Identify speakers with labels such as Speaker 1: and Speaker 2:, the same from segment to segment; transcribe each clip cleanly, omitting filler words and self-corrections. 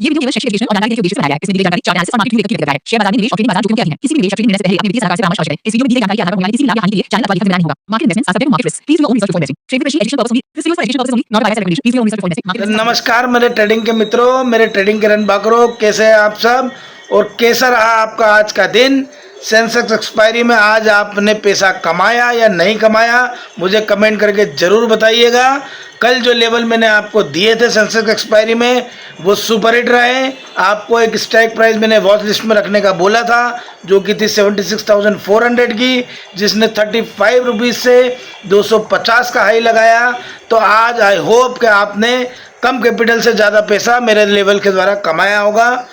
Speaker 1: ये वीडियो केवल शैक्षिक एजुकेशन और जानकारी के उद्देश्य से बनाया गया है। इसमें दी गई जानकारी चार्ट एनालिसिस और मार्केट व्यू किया गया है। शेयर बाजार में निवेश और ट्रेडिंग बाजार जोखिम क्या है, किसी भी निवेश या ट्रेडिंग निर्णय से पहले अपने वित्तीय सलाहकार से परामर्श अवश्य करें। इस वीडियो में दी गई जानकारी के आधार पर होने वाली किसी भी लाभ या हानि के लिए चैनल अथवा लेखक नहीं होगा। Market investments are subject to market risk. Please do your own research before investing. Trading with education purpose only. This video for education purpose only, not buy recommendation. Please do your own research before investing.
Speaker 2: नमस्कार मेरे trading के मित्रों, मेरे trading के run बाकरों, कैसे हैं आप सब और कैसा रहा आपका आज का दिन। सेंसेक्स एक्सपायरी में आज आपने पैसा कमाया या नहीं कमाया, मुझे कमेंट करके ज़रूर बताइएगा। कल जो लेवल मैंने आपको दिए थे सेंसेक्स एक्सपायरी में वो सुपर हिट रहे। आपको एक स्ट्राइक प्राइस मैंने वॉच लिस्ट में रखने का बोला था जो कि थी 76,400 की, जिसने 35 रुपीज़ से 250 का हाई लगाया। तो आज आई होप कि आपने कम कैपिटल से ज़्यादा पैसा मेरे लेवल के द्वारा कमाया होगा।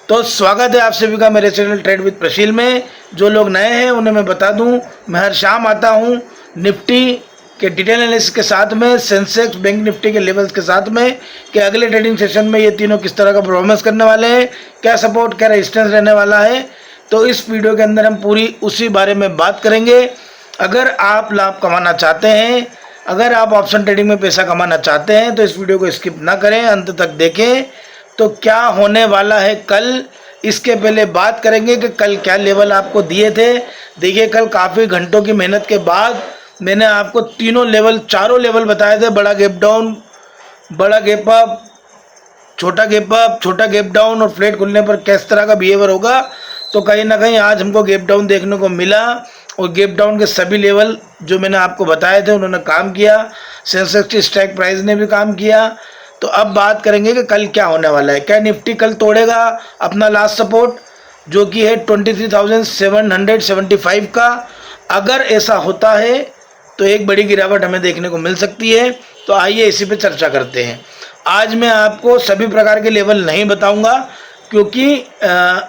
Speaker 2: तो स्वागत है आप सभी का मेरे चैनल ट्रेड विद प्रशील में। जो लोग नए हैं उन्हें मैं बता दूं, मैं हर शाम आता हूं निफ्टी के डिटेल एनालिसिस के साथ में, सेंसेक्स, बैंक निफ्टी के लेवल्स के साथ में, कि अगले ट्रेडिंग सेशन में ये तीनों किस तरह का परफॉर्मेंस करने वाले हैं, क्या सपोर्ट क्या रेजिस्टेंस रहने वाला है। तो इस वीडियो के अंदर हम पूरी उसी बारे में बात करेंगे। अगर आप लाभ कमाना चाहते हैं, अगर आप ऑप्शन ट्रेडिंग में पैसा कमाना चाहते हैं तो इस वीडियो को स्किप ना करें, अंत तक देखें। तो क्या होने वाला है कल, इसके पहले बात करेंगे कि कल क्या लेवल आपको दिए थे। देखिए, कल काफ़ी घंटों की मेहनत के बाद मैंने आपको चारों लेवल बताए थे। बड़ा गैप डाउन, बड़ा गैप अप, छोटा गैप अप, छोटा गैप डाउन और फ्लैट खुलने पर किस तरह का बिहेवियर होगा। तो कहीं ना कहीं आज हमको गैप डाउन देखने को मिला और गैप डाउन के सभी लेवल जो मैंने आपको बताए थे उन्होंने काम किया। सेंसेक्स की स्ट्राइक प्राइस ने भी काम किया। तो अब बात करेंगे कि कल क्या होने वाला है। क्या निफ्टी कल तोड़ेगा अपना लास्ट सपोर्ट जो कि है 23,775 का। अगर ऐसा होता है तो एक बड़ी गिरावट हमें देखने को मिल सकती है। तो आइए इसी पे चर्चा करते हैं। आज मैं आपको सभी प्रकार के लेवल नहीं बताऊंगा क्योंकि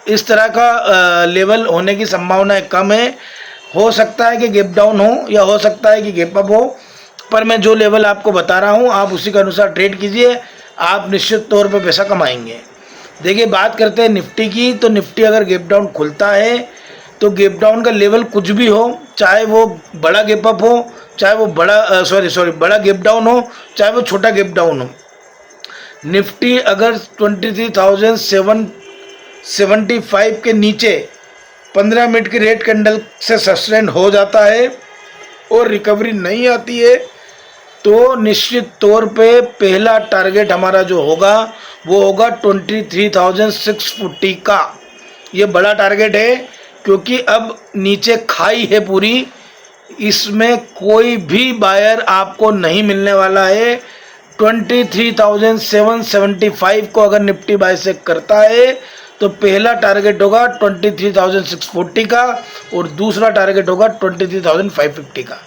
Speaker 2: इस तरह का लेवल होने की संभावनाएं कम है। हो सकता है कि गैप डाउन हो या हो सकता है कि गैप अप हो, पर मैं जो लेवल आपको बता रहा हूं आप उसी के अनुसार ट्रेड कीजिए, आप निश्चित तौर पर पैसा कमाएंगे। देखिए, बात करते हैं निफ्टी की। तो निफ्टी अगर गैप डाउन खुलता है तो गैप डाउन का लेवल कुछ भी हो, चाहे वो बड़ा गैप अप हो, चाहे वो बड़ा गैप डाउन हो, चाहे वो छोटा गैप डाउन हो, निफ्टी अगर 23,775 के नीचे 15 मिनट की रेड कैंडल से सस्टेन हो जाता है और रिकवरी नहीं आती है तो निश्चित तौर पे पहला टारगेट हमारा जो होगा वो होगा 23,640 का। ये बड़ा टारगेट है क्योंकि अब नीचे खाई है पूरी, इसमें कोई भी बायर आपको नहीं मिलने वाला है। 23,775 को अगर निफ्टी बाय से करता है तो पहला टारगेट होगा 23,640 का और दूसरा टारगेट होगा 23,550 का।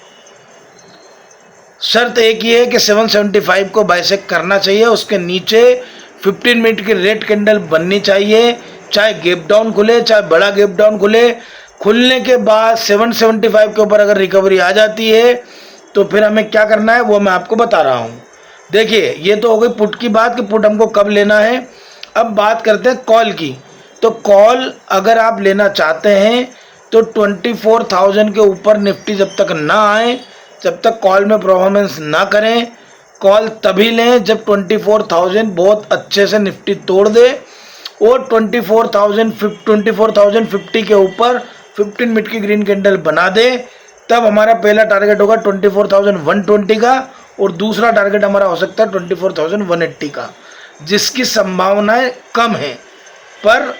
Speaker 2: शर्त एक ही है कि 775 को बाइसेक्ट करना चाहिए, उसके नीचे 15 मिनट की रेड कैंडल बननी चाहिए, चाहे गैप डाउन खुले चाहे बड़ा गैप डाउन खुले। खुलने के बाद 775 के ऊपर अगर रिकवरी आ जाती है तो फिर हमें क्या करना है वो मैं आपको बता रहा हूँ। देखिए, ये तो हो गई पुट की बात कि पुट हमको कब लेना है। अब बात करते हैं कॉल की। तो कॉल अगर आप लेना चाहते हैं तो 24,000 के ऊपर निफ्टी जब तक ना आए, जब तक कॉल में परफॉर्मेंस ना करें, कॉल तभी लें जब 24,000 बहुत अच्छे से निफ्टी तोड़ दे और 24,050 के ऊपर 15 मिनट की ग्रीन कैंडल बना दे। तब हमारा पहला टारगेट होगा 24,120 का और दूसरा टारगेट हमारा हो सकता है 24,180 का, जिसकी संभावनाएं कम है। पर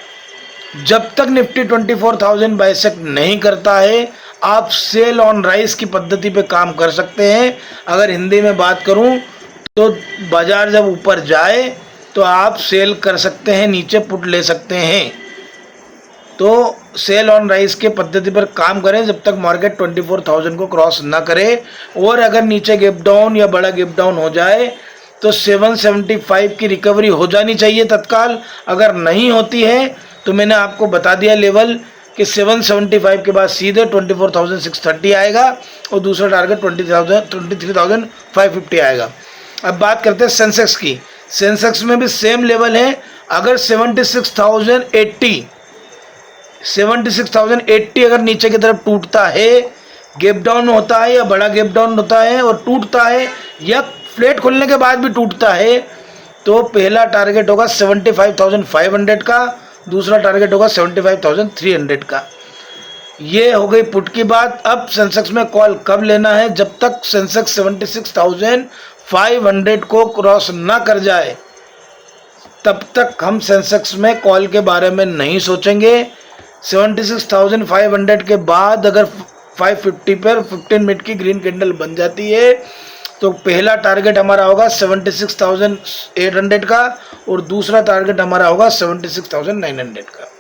Speaker 2: जब तक निफ्टी 24,000 बाइसेक्ट नहीं करता है आप सेल ऑन राइस की पद्धति पे काम कर सकते हैं। अगर हिंदी में बात करूं तो बाजार जब ऊपर जाए तो आप सेल कर सकते हैं, नीचे पुट ले सकते हैं। तो सेल ऑन राइस के पद्धति पर काम करें जब तक मार्केट 24,000 को क्रॉस ना करे। और अगर नीचे गैप डाउन या बड़ा गैप डाउन हो जाए तो 775 की रिकवरी हो जानी चाहिए तत्काल। अगर नहीं होती है तो मैंने आपको बता दिया लेवल कि 775 के बाद सीधे 24,630 आएगा और दूसरा टारगेट 23,550 आएगा। अब बात करते हैं सेंसेक्स की। सेंसेक्स में भी सेम लेवल है। अगर 76,080 अगर नीचे की तरफ टूटता है, गैप डाउन होता है या बड़ा गैप डाउन होता है और टूटता है या फ्लैट खुलने के बाद भी टूटता है, तो पहला टारगेट होगा 75,500 का, दूसरा टारगेट होगा 75,300 का। ये हो गई पुट की बात। अब सेंसेक्स में कॉल कब लेना है? जब तक सेंसेक्स 76,500 को क्रॉस ना कर जाए तब तक हम सेंसेक्स में कॉल के बारे में नहीं सोचेंगे। 76,500 के बाद अगर 550 पर 15 मिनट की ग्रीन कैंडल बन जाती है तो पहला टारगेट हमारा होगा 76,800 का और दूसरा टारगेट हमारा होगा 76,900 का।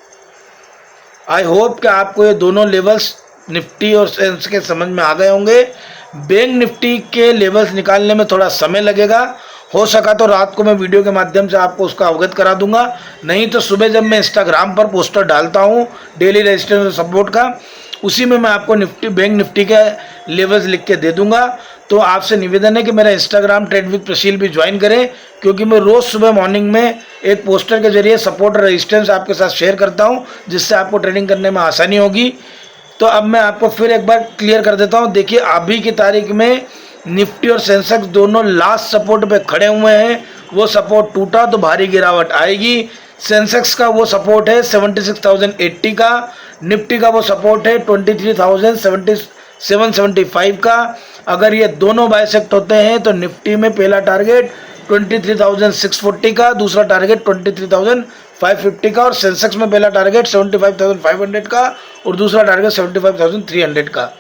Speaker 2: आई होप कि आपको ये दोनों लेवल्स निफ्टी और सेंस के समझ में आ गए होंगे। बैंक निफ्टी के लेवल्स निकालने में थोड़ा समय लगेगा, हो सका तो रात को मैं वीडियो के माध्यम से आपको उसका अवगत करा दूंगा, नहीं तो सुबह जब मैं इंस्टाग्राम पर पोस्टर डालता हूँ डेली रजिस्टेंस और सपोर्ट का, उसी में मैं आपको निफ्टी बैंक निफ्टी के लेवल्स लिख के दे दूंगा। तो आपसे निवेदन है कि मेरा इंस्टाग्राम ट्रेड विद प्रशील भी ज्वाइन करें, क्योंकि मैं रोज़ सुबह मॉर्निंग में एक पोस्टर के जरिए सपोर्ट और रेजिस्टेंस आपके साथ शेयर करता हूं, जिससे आपको ट्रेडिंग करने में आसानी होगी। तो अब मैं आपको फिर एक बार क्लियर कर देता हूं। देखिए, अभी की तारीख में निफ्टी और सेंसेक्स दोनों लास्ट सपोर्ट पे खड़े हुए हैं। वो सपोर्ट टूटा तो भारी गिरावट आएगी। सेंसेक्स का वो सपोर्ट है 76,080 का, निफ्टी का वो सपोर्ट है 23,775 का। अगर ये दोनों बाइसेक्ट होते हैं तो निफ्टी में पहला टारगेट 23,640 का, दूसरा टारगेट 23,550 का, और सेंसेक्स में पहला टारगेट 75,500 का और दूसरा टारगेट 75,300 का।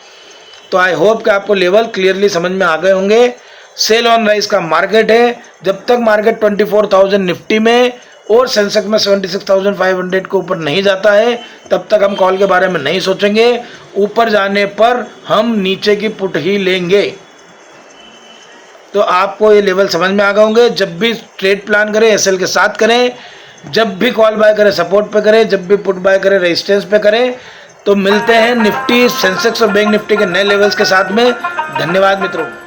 Speaker 2: तो आई होप कि आपको लेवल क्लियरली समझ में आ गए होंगे। सेल ऑन राइज का मार्केट है। जब तक मार्केट 24,000 निफ्टी में और सेंसेक्स में 76,500 के ऊपर नहीं जाता है तब तक हम कॉल के बारे में नहीं सोचेंगे। ऊपर जाने पर हम नीचे की पुट ही लेंगे। तो आपको ये लेवल समझ में आ गए होंगे। जब भी ट्रेड प्लान करें एसएल के साथ करें, जब भी कॉल बाय करें सपोर्ट पे करें, जब भी पुट बाय करें रेजिस्टेंस पे करें। तो मिलते हैं निफ्टी, सेंसेक्स और बैंक निफ्टी के नए लेवल्स के साथ में। धन्यवाद मित्रों।